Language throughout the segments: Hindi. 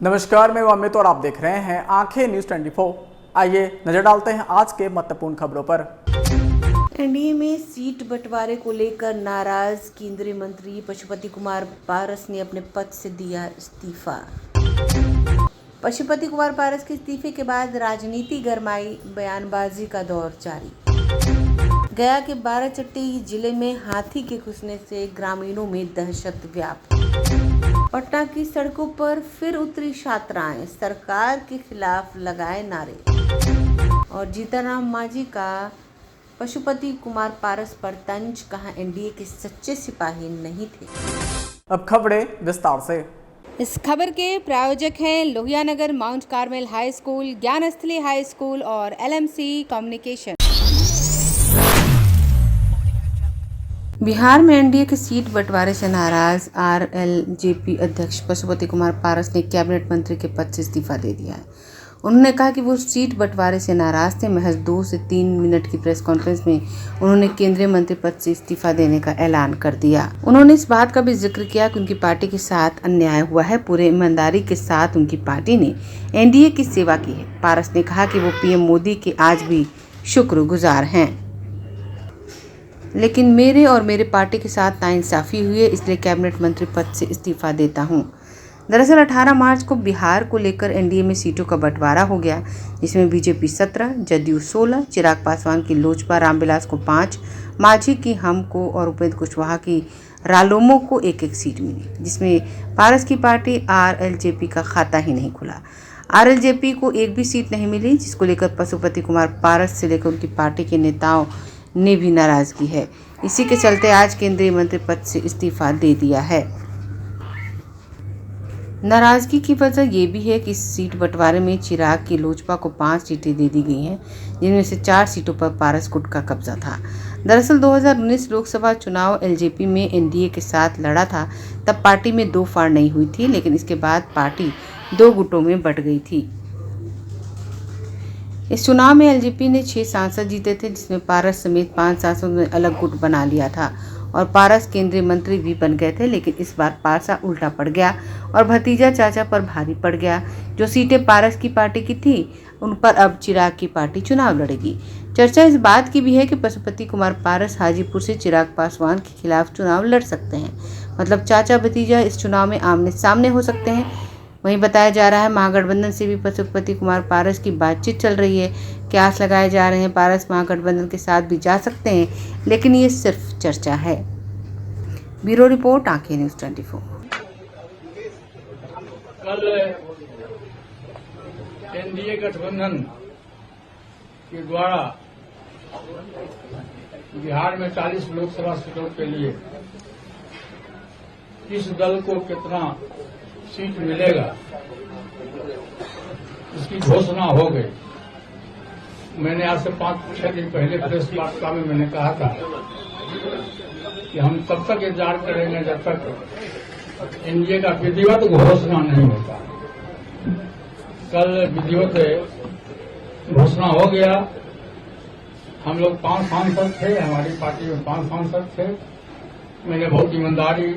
नमस्कार, मैं अमित और आप देख रहे हैं आंखें न्यूज 24। आइए नजर डालते हैं आज के महत्वपूर्ण खबरों पर। एनडीए में सीट बंटवारे को लेकर नाराज केंद्रीय मंत्री पशुपति कुमार पारस ने अपने पद से दिया इस्तीफा। पशुपति कुमार पारस के इस्तीफे के बाद राजनीति गरमाई, बयानबाजी का दौर जारी। गया के बाराचट्टी जिले में हाथी के घुसने से ग्रामीणों में दहशत व्याप्त। पटना की सड़कों पर फिर उतरी छात्राएं, सरकार के खिलाफ लगाए नारे। और जीतनराम मांझी का पशुपति कुमार पारस पर तंज, कहा एनडीए के सच्चे सिपाही नहीं थे। अब खबरें विस्तार से। इस खबर के प्रायोजक हैं Lohianagar mount Carmel high school, Gyansthali high school और एलएमसी कम्युनिकेशन। बिहार में एनडीए के सीट बंटवारे से नाराज आरएलजेपी अध्यक्ष पशुपति कुमार पारस ने कैबिनेट मंत्री के पद से इस्तीफा दे दिया है। उन्होंने कहा कि वो सीट बंटवारे से नाराज थे। महज 2 से 3 मिनट की प्रेस कॉन्फ्रेंस में उन्होंने केंद्रीय मंत्री पद से इस्तीफा देने का ऐलान कर दिया। उन्होंने इस बात का भी जिक्र किया कि उनकी पार्टी के साथ अन्याय हुआ है। पूरे ईमानदारी के साथ उनकी पार्टी ने एनडीए की सेवा की है। पारस ने कहा कि वो पीएम मोदी के आज भी शुक्रगुजार हैं, लेकिन मेरे और मेरे पार्टी के साथ नाइंसाफी हुई है, इसलिए कैबिनेट मंत्री पद से इस्तीफा देता हूं। दरअसल 18 मार्च को बिहार को लेकर एनडीए में सीटों का बंटवारा हो गया, जिसमें बीजेपी 17, जदयू 16, चिराग पासवान की लोजपा रामविलास को 5, मांझी की हम को और उपेंद्र कुशवाहा की रालोमो को 1-1 सीट मिली, जिसमें पारस की पार्टी आरएलजेपी का खाता ही नहीं खुला। आरएलजेपी को एक भी सीट नहीं मिली, जिसको लेकर पशुपति कुमार पारस से लेकर उनकी पार्टी के नेताओं ने भी नाराजगी है। इसी के चलते आज केंद्रीय मंत्री पद से इस्तीफा दे दिया है। नाराजगी की वजह ये भी है कि इस सीट बंटवारे में चिराग की लोजपा को 5 सीटें दे दी गई हैं, जिनमें से 4 सीटों पर पारस गुट का कब्जा था। दरअसल 2019 लोकसभा चुनाव एलजेपी में एनडीए के साथ लड़ा था, तब पार्टी में 2 फाड़ नहीं हुई थी, लेकिन इसके बाद पार्टी 2 गुटों में बंट गई थी। इस चुनाव में एलजेपी ने 6 सांसद जीते थे, जिसमें पारस समेत 5 सांसदों ने अलग गुट बना लिया था और पारस केंद्रीय मंत्री भी बन गए थे। लेकिन इस बार पारसा उल्टा पड़ गया और भतीजा चाचा पर भारी पड़ गया। जो सीटें पारस की पार्टी की थी, उन पर अब चिराग की पार्टी चुनाव लड़ेगी। चर्चा इस बात की भी है कि पशुपति कुमार पारस हाजीपुर से चिराग पासवान के खिलाफ चुनाव लड़ सकते हैं, मतलब चाचा भतीजा इस चुनाव में आमने सामने हो सकते हैं। वहीं बताया जा रहा है महागठबंधन से भी पशुपति कुमार पारस की बातचीत चल रही है। कयास लगाए जा रहे हैं पारस महागठबंधन के साथ भी जा सकते हैं, लेकिन ये सिर्फ चर्चा है। ब्यूरो रिपोर्ट, आंखें न्यूज 24। कल एनडीए गठबंधन के द्वारा बिहार में 40 लोकसभा सीटों के लिए किस दल को कितना सीट मिलेगा, इसकी घोषणा हो गई। मैंने आज से 5-6 दिन पहले प्रेस वार्ता में मैंने कहा था कि हम तब तक इंतजार करेंगे जब तक एनडीए का विधिवत घोषणा नहीं होता। कल विधिवत घोषणा हो गया। हम लोग 5 सांसद थे, हमारी पार्टी में 5 सांसद थे। मैंने बहुत ईमानदारी,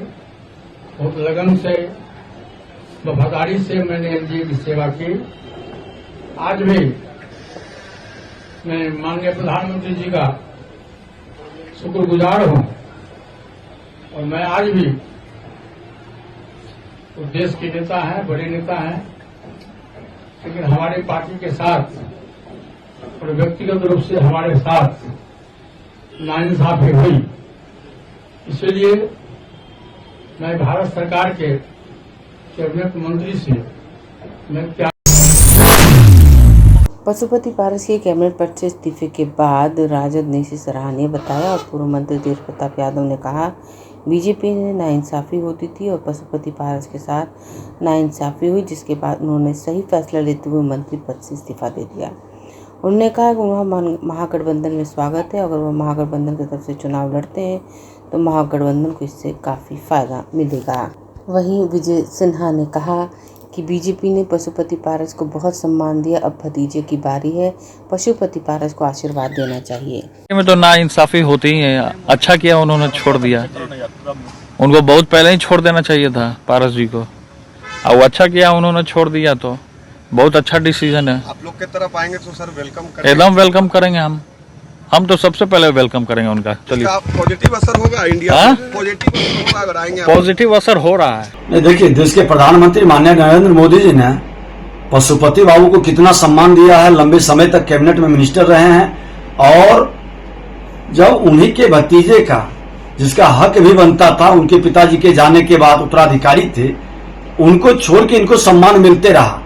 बहुत लगन से, वफादारी से मैंने एनडीए की सेवा की। आज भी मैं माननीय प्रधानमंत्री जी का शुक्रगुजार हूं और मैं आज भी वो देश के नेता हैं, बड़े नेता हैं, लेकिन हमारी पार्टी के साथ और व्यक्तिगत रूप से हमारे साथ नाइंसाफी हुई। इसलिए मैं भारत सरकार के कैबिनेट मंत्री से मैं क्या। पशुपति पारस के कैबिनेट पद से इस्तीफे के बाद राजद ने इसे सराहनीय बताया और पूर्व मंत्री तेज प्रताप यादव ने कहा बीजेपी ने नाइंसाफी होती थी और पशुपति पारस के साथ नाइंसाफी हुई, जिसके बाद उन्होंने सही फैसला लेते हुए मंत्री पद से इस्तीफा दे दिया। उन्होंने कहा कि वहाँ महागठबंधन में स्वागत है। अगर वह महागठबंधन की तरफ से चुनाव लड़ते हैं तो महागठबंधन को इससे काफ़ी फायदा मिलेगा। वहीं विजय सिन्हा ने कहा कि बीजेपी ने पशुपति पारस को बहुत सम्मान दिया, अब भतीजे की बारी है, पशुपति पारस को आशीर्वाद देना चाहिए। में तो नाइंसाफी होती ही है। अच्छा किया उन्होंने छोड़ दिया, उनको बहुत पहले ही छोड़ देना चाहिए था पारस जी को। और अच्छा किया उन्होंने छोड़ दिया, तो बहुत अच्छा डिसीजन है। आप लोग की तरफ आएंगे तो सर वेलकम करेंगे। एकदम वेलकम करेंगे हम तो सबसे पहले वेलकम करेंगे उनका। चलिए, पॉजिटिव असर होगा इंडिया हाँ? में, पॉजिटिव असर होगा अगर आएंगे। पॉजिटिव असर हो रहा है। देखिए, देश के प्रधानमंत्री माननीय नरेंद्र मोदी जी ने पशुपति बाबू को कितना सम्मान दिया है। लंबे समय तक कैबिनेट में मिनिस्टर रहे हैं और जब उन्हीं के भतीजे का, जिसका हक भी बनता था, उनके पिताजी के जाने के बाद उत्तराधिकारी थे, उनको छोड़ के इनको सम्मान मिलते रहा।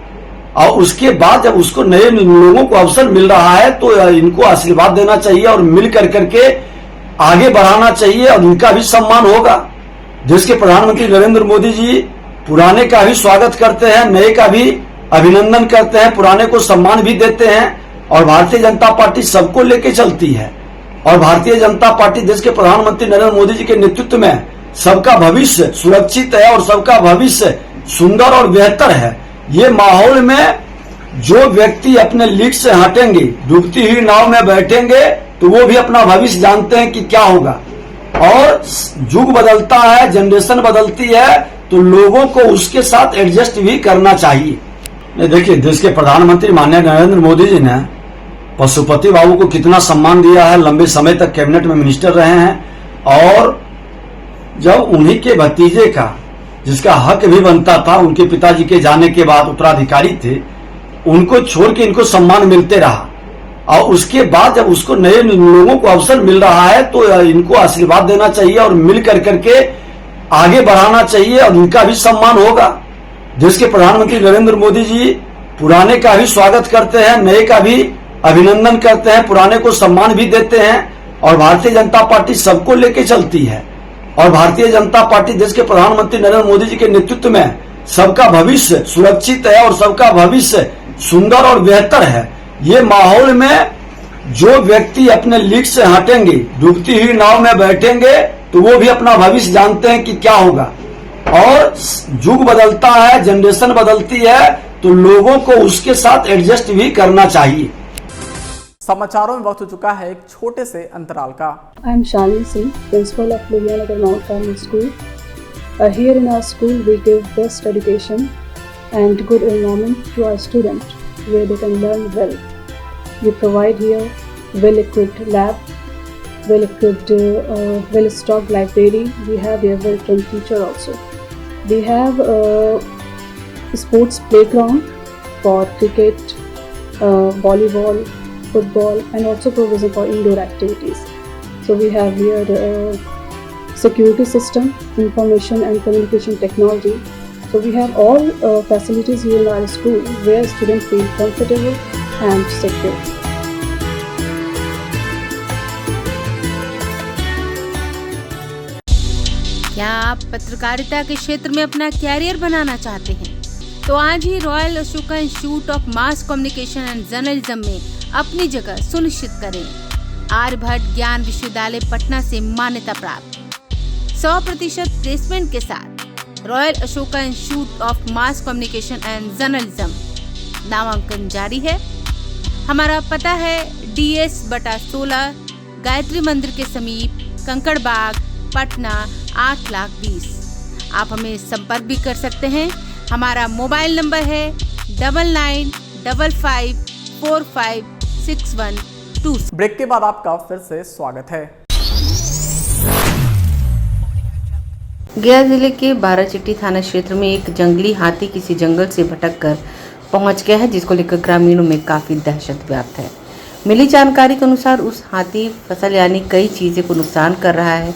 और उसके बाद जब उसको नए लोगों को अवसर मिल रहा है तो इनको आशीर्वाद देना चाहिए और मिल करके आगे बढ़ाना चाहिए और इनका भी सम्मान होगा। देश के प्रधानमंत्री नरेंद्र मोदी जी पुराने का भी स्वागत करते हैं, नए का भी अभिनंदन करते हैं, पुराने को सम्मान भी देते हैं। और भारतीय जनता पार्टी सबको लेके चलती है और भारतीय जनता पार्टी देश के प्रधानमंत्री नरेंद्र मोदी जी के नेतृत्व में सबका भविष्य सुरक्षित है और सबका भविष्य सुंदर और बेहतर है। ये माहौल में जो व्यक्ति अपने लीड से हटेंगे, डूबती हुई नाव में बैठेंगे, तो वो भी अपना भविष्य जानते हैं कि क्या होगा। और युग बदलता है, जनरेशन बदलती है, तो लोगों को उसके साथ एडजस्ट भी करना चाहिए। देखिए, देश के प्रधानमंत्री माननीय नरेंद्र मोदी जी ने पशुपति बाबू को कितना सम्मान दिया है। लंबे समय तक कैबिनेट में मिनिस्टर रहे हैं और जब उन्हीं के भतीजे का, जिसका हक भी बनता था, उनके पिताजी के जाने के बाद उत्तराधिकारी थे, उनको छोड़ के इनको सम्मान मिलते रहा। और उसके बाद जब उसको नए लोगों को अवसर मिल रहा है तो इनको आशीर्वाद देना चाहिए और मिल करके आगे बढ़ाना चाहिए और इनका भी सम्मान होगा। देश के प्रधानमंत्री नरेंद्र मोदी जी पुराने का भी स्वागत करते हैं, नए का भी अभिनंदन करते हैं, पुराने को सम्मान भी देते हैं। और भारतीय जनता पार्टी सबको लेके चलती है और भारतीय जनता पार्टी देश के प्रधानमंत्री नरेंद्र मोदी जी के नेतृत्व में सबका भविष्य सुरक्षित है और सबका भविष्य सुंदर और बेहतर है। ये माहौल में जो व्यक्ति अपने लीड से हटेंगे, डूबती हुई नाव में बैठेंगे, तो वो भी अपना भविष्य जानते हैं कि क्या होगा। और युग बदलता है, जनरेशन बदलती है, तो लोगों को उसके साथ एडजस्ट भी करना चाहिए। समाचारों में वक्त हो चुका है एक छोटे से अंतराल का। I am Shalini Singh, principal of Ludhiana Mount Carmel School. Here in our school, we give best education and good environment to our students, where they can learn well. We provide here well-equipped lab, well-equipped, well-stocked library. We have here well-trained teacher also. We have a sports playground for cricket, volleyball, football, and also provision for indoor activities. So we have here security system, information and communication technology. So we have all facilities here in our school where students feel comfortable and secure. क्या आप पत्रकारिता के क्षेत्र में अपना कैरियर बनाना चाहते हैं? तो आज ही Royal Ashoka Institute of Mass Communication and Journalism में अपनी जगह सुनिश्चित करें। आर्यभट्ट ज्ञान विश्वविद्यालय पटना से मान्यता प्राप्त 100% प्लेसमेंट के साथ royal Ashoka Institute of Mass Communication and journalism नामांकन जारी है। हमारा पता है DS/16 गायत्री मंदिर के समीप, कंकड़ बाग, पटना 8,20,000। आप हमें संपर्क भी कर सकते हैं। हमारा मोबाइल नंबर है 9955456126। ब्रेक के बाद आपका फिर से स्वागत है। गया जिले के बाराचट्टी थाना क्षेत्र में एक जंगली हाथी किसी जंगल से भटककर पहुंच गया है, जिसको लेकर ग्रामीणों में काफी दहशत व्याप्त है। मिली जानकारी के अनुसार उस हाथी फसल यानी कई चीजें को नुकसान कर रहा है।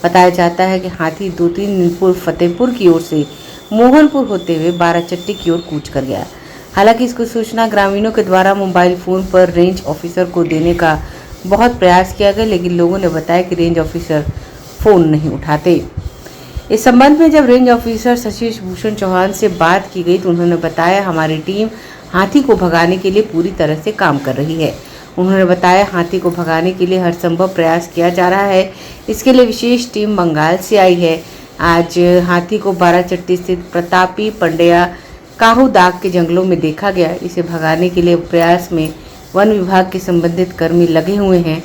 बताया जाता है कि हाथी 2-3 दिन पूर्व फतेहपुर की ओर से मोहनपुर होते हुए बाराचट्टी की ओर कूच कर गया। हालांकि इसकी सूचना ग्रामीणों के द्वारा मोबाइल फोन पर रेंज ऑफिसर को देने का बहुत प्रयास किया गया, लेकिन लोगों ने बताया कि रेंज ऑफिसर फोन नहीं उठाते। इस संबंध में जब रेंज ऑफिसर शशिश भूषण चौहान से बात की गई तो उन्होंने बताया, हमारी टीम हाथी को भगाने के लिए पूरी तरह से काम कर रही है। उन्होंने बताया, हाथी को भगाने के लिए हर संभव प्रयास किया जा रहा है। इसके लिए विशेष टीम बंगाल से आई है। आज हाथी को बाराचट्टी स्थित प्रतापी पंड्या काहूदाग के जंगलों में देखा गया। इसे भगाने के लिए प्रयास में वन विभाग के संबंधित कर्मी लगे हुए हैं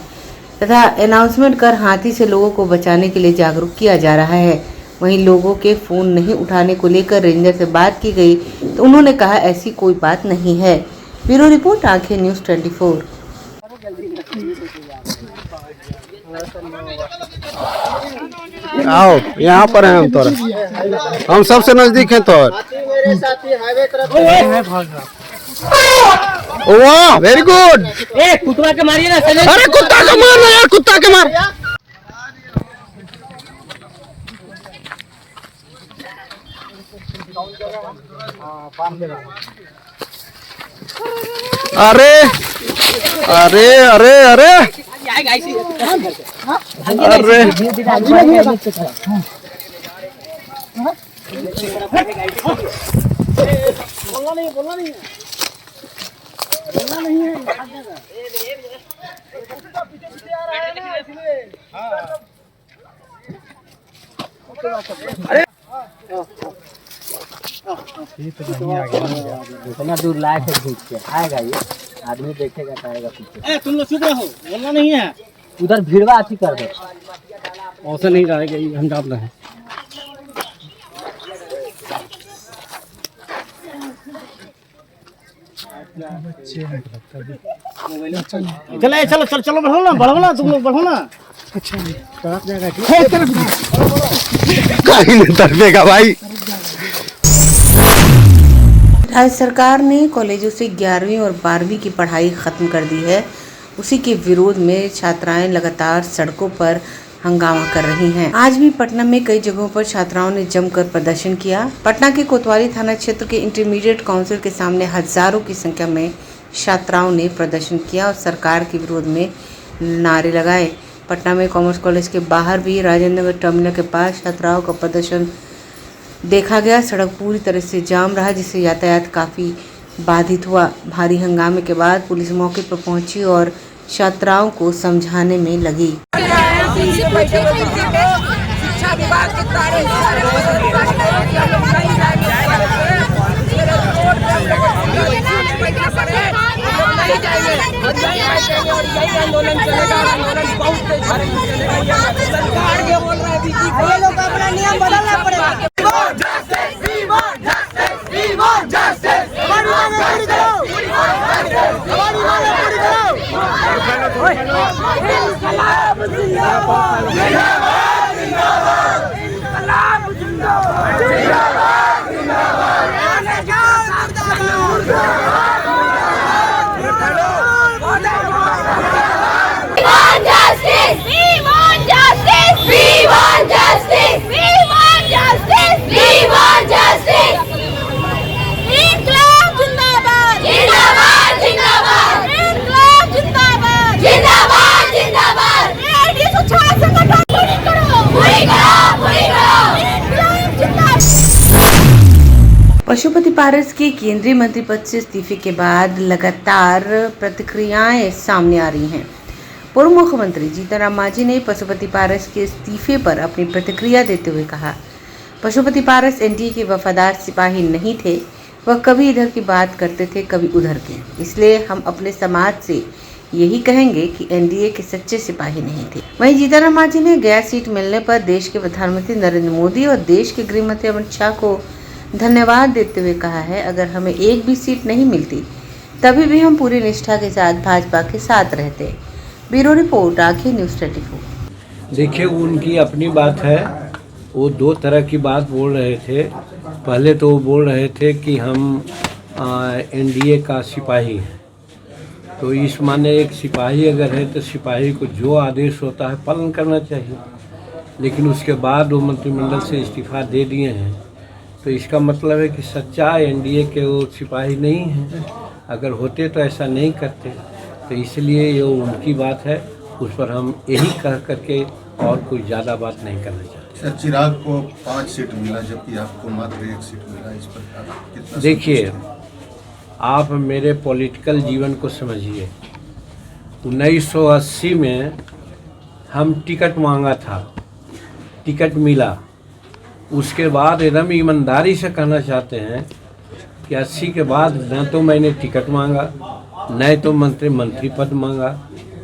तथा अनाउंसमेंट कर हाथी से लोगों को बचाने के लिए जागरूक किया जा रहा है। वहीं लोगों के फोन नहीं उठाने को लेकर रेंजर से बात की गई तो उन्होंने कहा ऐसी कोई बात नहीं है। ब्यूरो रिपोर्ट, आंखें न्यूज़ 24। आओ यहाँ पर हैं हम तो, हम सबसे नजदीक हैं तो। वाह, वेरी गुड। कुत्ता के मारिए ना। अरे कुत्ता के मार यार, कुत्ता के मार। अरे अरे अरे अरे इतना दूर लाए थे घूम के आएगा ये आदमी देखेगा कहेगा पीछे। तुम लोग चुप रहो, बोलना नहीं है। उधर भीड़वा अच्छी कर दो, ऐसा नहीं रहेगा, हम डाल रहे हैं। चलो चलो चलो चलो, बढ़ो ना तुम लोग, बढ़ो ना। अच्छा कहीं नहीं तरफेगा भाई। राज्य सरकार ने कॉलेजों से 11वीं और 12वीं की पढ़ाई खत्म कर दी है। उसी के विरोध में छात्राएं लगातार सड़कों पर हंगामा कर रही हैं। आज भी पटना में कई जगहों पर छात्राओं ने जमकर प्रदर्शन किया। पटना के कोतवाली थाना क्षेत्र के इंटरमीडिएट काउंसिल के सामने हजारों की संख्या में छात्राओं ने प्रदर्शन किया और सरकार के विरोध में नारे लगाए। पटना में कॉमर्स कॉलेज के बाहर भी राजेंद्र नगर टर्मिनल के पास छात्राओं का प्रदर्शन देखा गया। सड़क पूरी तरह से जाम रहा, जिससे यातायात काफ़ी बाधित हुआ। भारी हंगामे के बाद पुलिस मौके पर पहुंची और छात्राओं को समझाने में लगी। आंदोलन चलेगा, आंदोलन बहुत सरकार के बोल रहा है लोग अपना नियम बदलना पड़ेगा। पशुपति पारस के केंद्रीय मंत्री पद से इस्तीफे के बाद लगातार प्रतिक्रियाएं सामने आ रही हैं। पूर्व मुख्यमंत्री जीतनराम मांझी ने पशुपति पारस के इस्तीफे पर अपनी प्रतिक्रिया देते हुए कहा, पशुपति पारस एनडीए के वफादार सिपाही नहीं थे। वह कभी इधर की बात करते थे, कभी उधर की। इसलिए हम अपने समाज से यही कहेंगे कि एनडीए के सच्चे सिपाही नहीं थे। वहीं जीतनराम मांझी ने गैस सीट मिलने पर देश के प्रधानमंत्री नरेंद्र मोदी और देश के गृह मंत्री अमित शाह को धन्यवाद देते हुए कहा है, अगर हमें एक भी सीट नहीं मिलती तभी भी हम पूरी निष्ठा के साथ भाजपा के साथ रहते। ब्यूरो रिपोर्ट, आंखें न्यूज़ 24। देखिए, उनकी अपनी बात है। वो दो तरह की बात बोल रहे थे। पहले तो वो बोल रहे थे कि हम एनडीए का सिपाही हैं, तो इस माने एक सिपाही अगर है तो सिपाही को जो आदेश होता है पालन करना चाहिए। लेकिन उसके बाद वो मंत्रिमंडल से इस्तीफा दे दिए हैं, तो इसका मतलब है कि सच्चा एनडीए के वो सिपाही नहीं हैं। अगर होते तो ऐसा नहीं करते। तो इसलिए ये उनकी बात है, उस पर हम यही कह करके और कोई ज़्यादा बात नहीं करना चाहते। सर, चिराग को 5 सीट मिला जबकि आपको मात्र 1 सीट मिला, इस पर कितना? देखिए, आप मेरे पॉलिटिकल जीवन को समझिए। 1980 में हम टिकट मांगा था, टिकट मिला। उसके बाद एकदम ईमानदारी से कहना चाहते हैं कि 80 के बाद न तो मैंने टिकट मांगा, न तो मंत्री पद मांगा,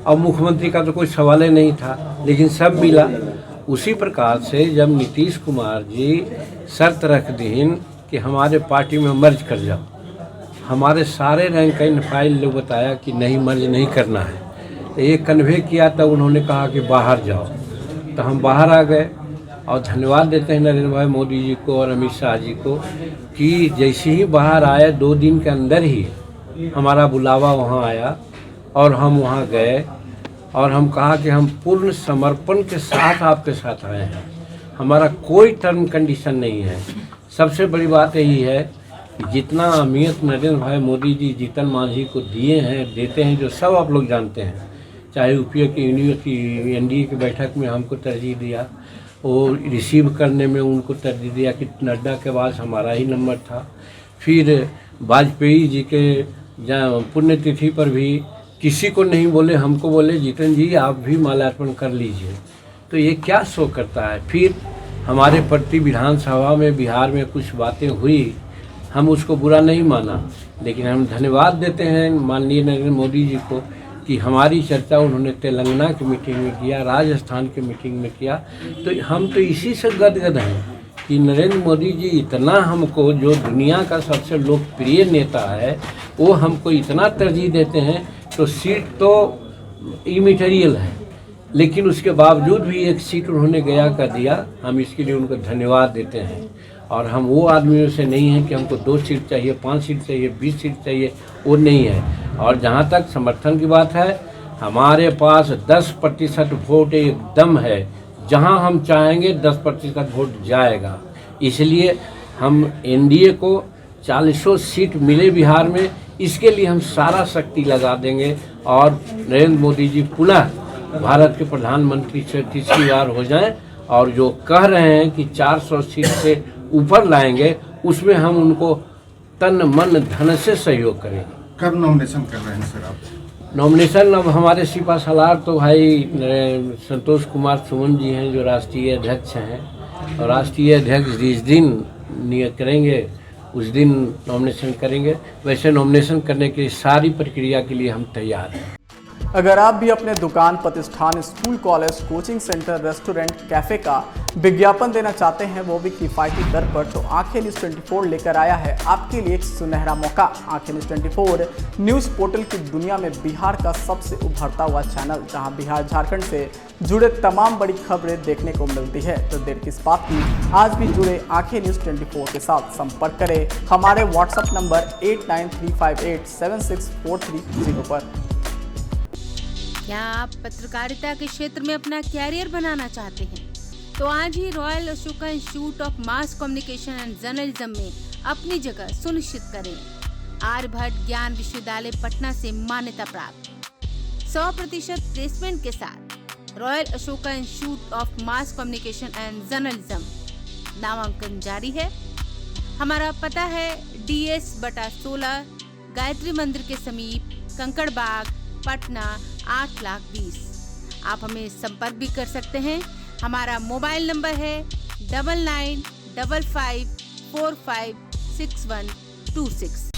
और मुख्यमंत्री का तो कोई सवाल ही नहीं था, लेकिन सब मिला। उसी प्रकार से जब नीतीश कुमार जी शर्त रख दीन कि हमारे पार्टी में मर्ज कर जाओ, हमारे सारे रैंक एंड फाइल लोग बताया कि नहीं मर्ज नहीं करना है, तो ये कन्वे किया तब उन्होंने कहा कि बाहर जाओ, तो हम बाहर आ गए। और धन्यवाद देते हैं नरेंद्र भाई मोदी जी को और अमित शाह जी को कि जैसे ही बाहर आए 2 दिन के अंदर ही हमारा बुलावा वहाँ आया और हम वहाँ गए और हम कहा कि हम पूर्ण समर्पण के साथ आपके साथ आए हैं, हमारा कोई टर्म कंडीशन नहीं है। सबसे बड़ी बात यही है कि जितना अहमियत नरेंद्र भाई मोदी जी जीतन मांझी को दिए हैं, देते हैं, जो सब आप लोग जानते हैं, चाहे यूपीए की यूनिवर्सिटी एनडीए की बैठक में हमको तरजीह दिया, और रिसीव करने में उनको तरजीह दिया कि नड्डा के बाद हमारा ही नंबर था। फिर वाजपेयी जी के पुण्यतिथि पर भी किसी को नहीं बोले, हमको बोले जीतन जी आप भी माल्यार्पण कर लीजिए। तो ये क्या शो करता है। फिर हमारे प्रति विधानसभा में बिहार में कुछ बातें हुई, हम उसको बुरा नहीं माना, लेकिन हम धन्यवाद देते हैं माननीय नरेंद्र मोदी जी को कि हमारी चर्चा उन्होंने तेलंगाना की मीटिंग में किया, राजस्थान की मीटिंग में किया। तो हम तो इसी से गदगद हैं कि नरेंद्र मोदी जी इतना हमको, जो दुनिया का सबसे लोकप्रिय नेता है, वो हमको इतना तरजीह देते हैं। तो सीट तो इमैटेरियल है, लेकिन उसके बावजूद भी एक सीट उन्होंने गया कर दिया। हम इसके लिए उनको धन्यवाद देते हैं। और हम वो आदमियों से नहीं हैं कि हमको 2 सीट चाहिए, 5 सीट चाहिए, 20 सीट चाहिए, वो नहीं है। और जहाँ तक समर्थन की बात है, हमारे पास 10% वोट एकदम है, जहाँ हम चाहेंगे 10% वोट जाएगा। इसलिए हम एनडीए को 40 सीट मिले बिहार में, इसके लिए हम सारा शक्ति लगा देंगे। और नरेंद्र मोदी जी पुनः भारत के प्रधानमंत्री से 3री बार हो जाएं, और जो कह रहे हैं कि 400 सीट से ऊपर लाएंगे, उसमें हम उनको तन मन धन से सहयोग करेंगे। कब नॉमिनेशन कर रहे हैं सर आप? नॉमिनेशन अब हमारे सिपा सलार तो भाई संतोष कुमार सुमन जी हैं, जो राष्ट्रीय अध्यक्ष हैं, और राष्ट्रीय अध्यक्ष जिस दिन नियत करेंगे उस दिन नॉमिनेशन करेंगे। वैसे नॉमिनेशन करने की सारी प्रक्रिया के लिए हम तैयार हैं। अगर आप भी अपने दुकान, प्रतिष्ठान, school, college, coaching centre, restaurant, cafe का विज्ञापन देना चाहते हैं, वो भी किफ़ायती दर पर, तो आंखें न्यूज़ 24 लेकर आया है आपके लिए एक सुनहरा मौका। आंखें न्यूज़ 24 न्यूज़ पोर्टल की दुनिया में बिहार का सबसे उभरता हुआ चैनल, जहां बिहार झारखंड से जुड़े तमाम बड़ी खबरें देखने को मिलती है। तो देर किस बात की, आज भी जुड़े आंखें न्यूज़ 24 के साथ। संपर्क करें हमारे व्हाट्सएप नंबर 8935876430 पर। क्या आप पत्रकारिता के क्षेत्र में अपना कैरियर बनाना चाहते हैं? तो आज ही Royal Ashoka Institute of Mass Communication and Journalism में अपनी जगह सुनिश्चित करें। आर्यभट्ट ज्ञान विश्वविद्यालय पटना से मान्यता प्राप्त 100% प्लेसमेंट के साथ royal Ashoka Institute of Mass Communication and journalism, नामांकन जारी है। हमारा पता है DS/16 गायत्री मंदिर के समीप, कंकड़ बाग, पटना 8,20,000। आप हमें संपर्क भी कर सकते हैं। हमारा मोबाइल नंबर है 9955456126।